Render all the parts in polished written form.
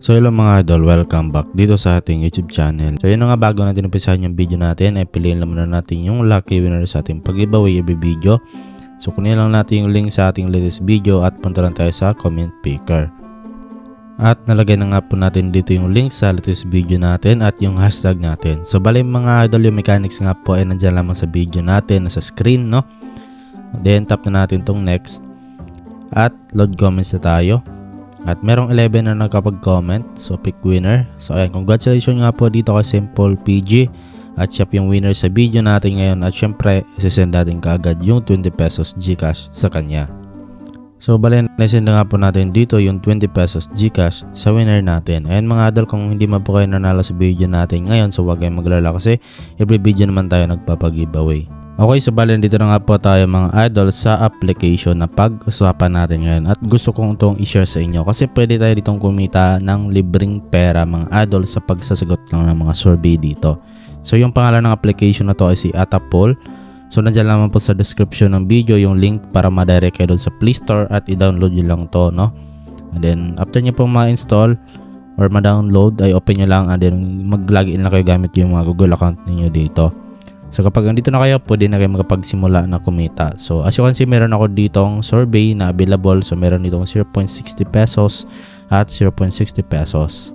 So hello mga idol, welcome back dito sa ating YouTube channel. So yun na nga, bago natin umpisahan yung video natin ay piliin lang muna natin yung lucky winner sa ating pag-giveaway every video. So kunin lang natin yung link sa ating latest video at punta lang tayo sa comment picker. At nalagay na nga po natin dito yung link sa latest video natin at yung hashtag natin. So bali mga idol, yung mechanics nga po ay nandyan lamang sa video natin, nasa screen, no? Then tap na natin tong next at load comments na tayo. At merong 11 na nakapag-comment. So pick winner. So ayan, congratulations nga po dito kay Simple PG. At siya yung winner sa video natin ngayon. At syempre, isasend natin kaagad yung 20 pesos Gcash sa kanya. So bali, nasend na nga po natin dito yung 20 pesos Gcash sa winner natin. Ayan mga idol, kung hindi man po kayo nanalo sa video natin ngayon, so huwag kayong maglala kasi every video naman tayo nagpapag-giveaway. Okay, so bali dito na nga po tayo mga idol sa application na pag-usapan natin ngayon. At gusto kong itong i-share sa inyo kasi pwede tayo ditong kumita ng libreng pera mga idol sa pagsasagot lang ng mga survey dito. So yung pangalan ng application na to ay si Atapol. So nandyan naman po sa description ng video yung link para ma-direct kayo doon sa Play Store at i-download nyo lang to, no? And then after nyo pong ma-install or ma-download ay open nyo lang and then mag-login lang kayo gamit yung mga Google account niyo dito. So kapag andito na kayo, pwede na kayo magpagsimula na kumita. So as you can see, meron ako ditong survey na available. So meron ditong 0.60 pesos at 0.60 pesos.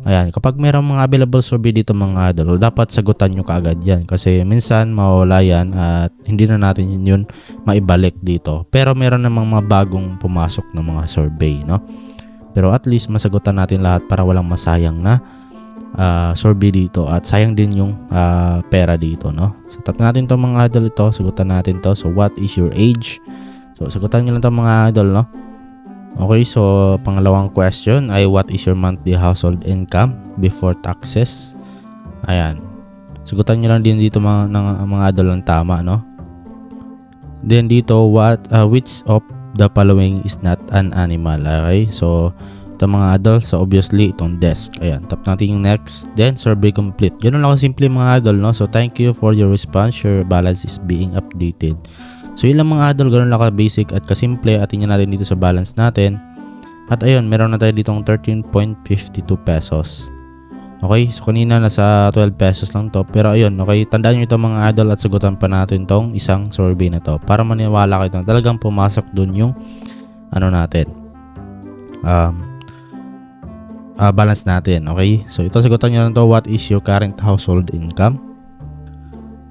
Ayan, kapag meron mga available survey dito mga idol, dapat sagutan nyo kaagad yan. Kasi minsan mawala yan at hindi na natin yun maibalik dito. Pero meron namang mga bagong pumasok ng mga survey, no? Pero at least masagutan natin lahat para walang masayang na survey dito at sayang din yung pera dito, no? So tap natin to mga idol, ito sagutan natin to. So what is your age? So sagutan nyo lang to mga idol, no? Okay, so pangalawang question ay what is your monthly household income before taxes? Ayan, sagutan nyo lang din dito mga idol ng tama, no? Then dito, which of the following is not an animal? Okay, so ito mga idol, so obviously itong desk. Ayan, tap natin yung next. Then survey complete. Ganun lang simple mga idol, no? So thank you for your response. Your balance is being updated. So yun lang mga idol, ganun lang ka-basic at kasimple. At tingnan natin dito sa balance natin. At ayun, meron na tayo ditong 13.52 pesos. Okay, so kanina nasa 12 pesos lang to. Pero ayun, okay, tandaan nyo ito mga idol at sagutan pa natin tong isang survey na to para maniwala kayo na talagang pumasok dun yung ano natin, balance natin. Okay, so ito sagutan nyo lang to, what is your current household income?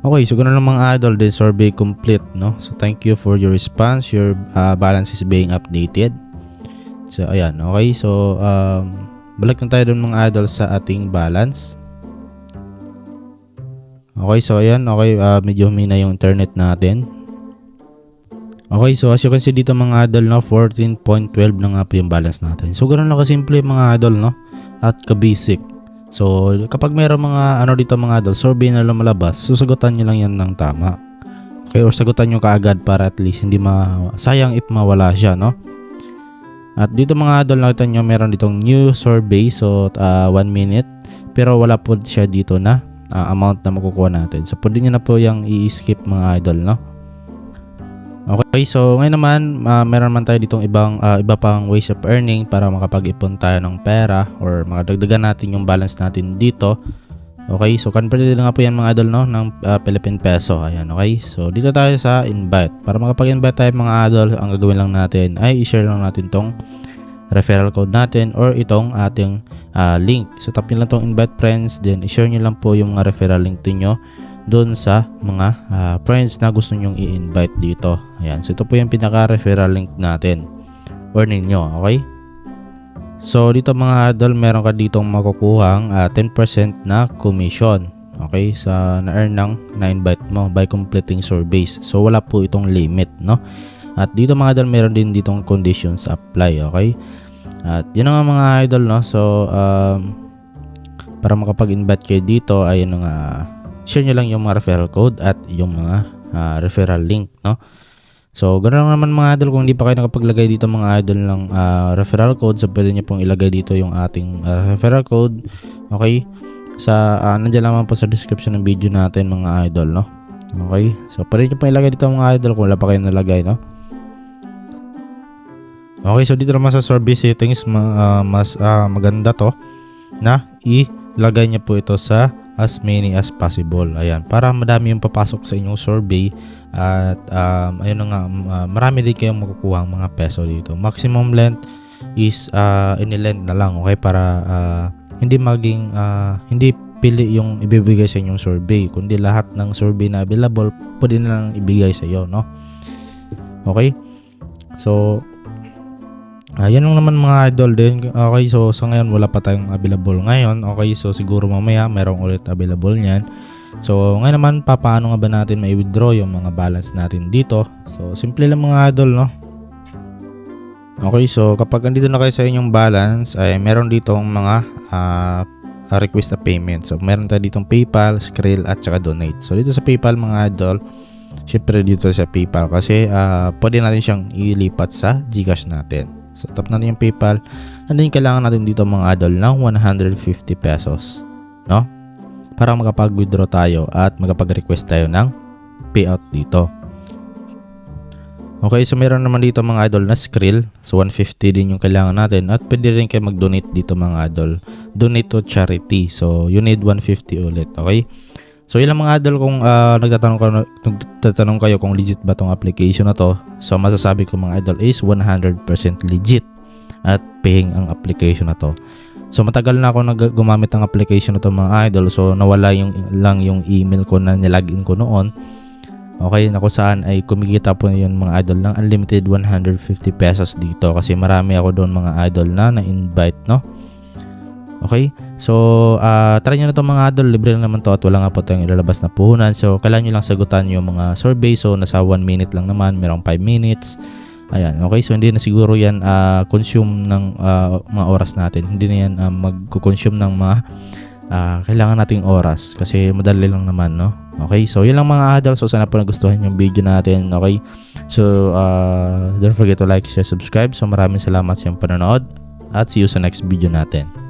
Okay, so ganoon lang mga idol, the survey complete, no? So thank you for your response. Your balance is being updated. So ayan, okay, so balik na tayo dun mga idol sa ating balance. Okay, so ayan, okay, medyo humina yung internet natin. Okay, so as you can see dito mga idol, no, 14.12 na nga po yung balance natin. So ganoon lang kasimple mga idol, no, at ka-basic. So kapag mayroong mga ano dito mga idol, survey na lumalabas, susagutan nyo lang yan ng tama. Okay, or sagutan nyo kaagad para at least hindi sayang if mawala siya, no. At dito mga idol, nakita nyo meron ditong new survey. So 1 minute, pero wala po siya dito na amount na makukuha natin. So pwede nyo na po yung i-skip mga idol, no. Okay, so ngayon naman meron man tayo ditong iba pang ways of earning para makapag-ipon tayo ng pera or makadagdagan natin yung balance natin dito. Okay, so converted na nga po yan mga idol, no, ng Philippine peso. Ayan, okay, so dito tayo sa invite. Para makapag-invite tayo mga idol, ang gagawin lang natin ay i-share lang natin tong referral code natin or itong ating link. So tap nyo lang tong invite friends, then i-share nyo lang po yung mga referral link niyo doon sa mga friends na gusto nyong i-invite dito. Ayan, so ito po yung pinaka-referral link natin or ninyo, okay? So dito mga idol, meron ka ditong makukuhang 10% na commission, okay, sa na-earn ng na-invite mo by completing surveys. So wala po itong limit, no? At dito mga idol, meron din ditong conditions apply, okay? At yun nga mga idol, no? So para makapag-invite kayo dito ay share nyo lang yung mga referral code at yung mga referral link, no? So ganoon naman mga idol, kung hindi pa kayo nakapaglagay dito mga idol ng referral code, so pwede nyo pong ilagay dito yung ating referral code, okay? Sa nandiyan naman po sa description ng video natin mga idol, no? Okay, so pwede nyo pong ilagay dito mga idol kung wala pa kayo nalagay, no? Okay, so dito naman sa survey settings, mas maganda to na ilagay niya po ito sa as many as possible. Ayan, para madami yung papasok sa inyong survey at ayun na nga, marami din kayong makukuha mga peso dito. Maximum length is inilend na lang, okay, para hindi maging hindi pili yung ibibigay sa inyong survey, kundi lahat ng survey na available pwede na lang ibigay sa iyo, no? Okay, so yan lang naman mga idol din. Okay, so sa ngayon wala pa tayong available ngayon. Okay, so siguro mamaya merong ulit available niyan. So ngayon naman, paano nga ba natin mai-withdraw yung mga balance natin dito? So simple lang mga idol, no? Okay, so kapag andito na kayo sa inyong balance, ay meron ditong mga request na payment. So meron tayo ditong PayPal, Skrill at saka Donate. So dito sa PayPal mga idol, syempre dito sa PayPal kasi pwede natin siyang ilipat sa GCash natin. So tap natin yung PayPal, and then kailangan natin dito mga idol ng 150 pesos, no? Para makapag-withdraw tayo at makapag-request tayo ng payout dito. Okay, so meron naman dito mga idol na Skrill. So 150 din yung kailangan natin, at pwede rin kayo mag-donate dito mga idol. Donate to charity. So you need 150 ulit, okay? So ilang mga idol, kung nagtatanong kayo kung legit ba tong application na to, so masasabi ko mga idol is 100% legit at paying ang application na to. So matagal na ako gumamit ng application na to mga idol, so nawala yung email ko na nilagin ko noon. Okay, na kung saan ay kumikita po yun mga idol ng unlimited 150 pesos dito, kasi marami ako doon mga idol na na-invite, no? Okay, so try nyo na ito mga idol, libre lang naman to at wala nga po tayong ilalabas na puhunan. So kailangan nyo lang sagutan yung mga survey. So nasa 1 minute lang naman, merong 5 minutes. Ayan, okay, so hindi na siguro yan consume ng mga oras natin. Hindi na yan mag-consume ng mga kailangan nating oras, kasi madali lang naman, no? Okay, so yun lang mga idol. So sana po nagustuhan yung video natin. Okay, so don't forget to like, share, subscribe. So maraming salamat sa iyong panonood at see you sa next video natin.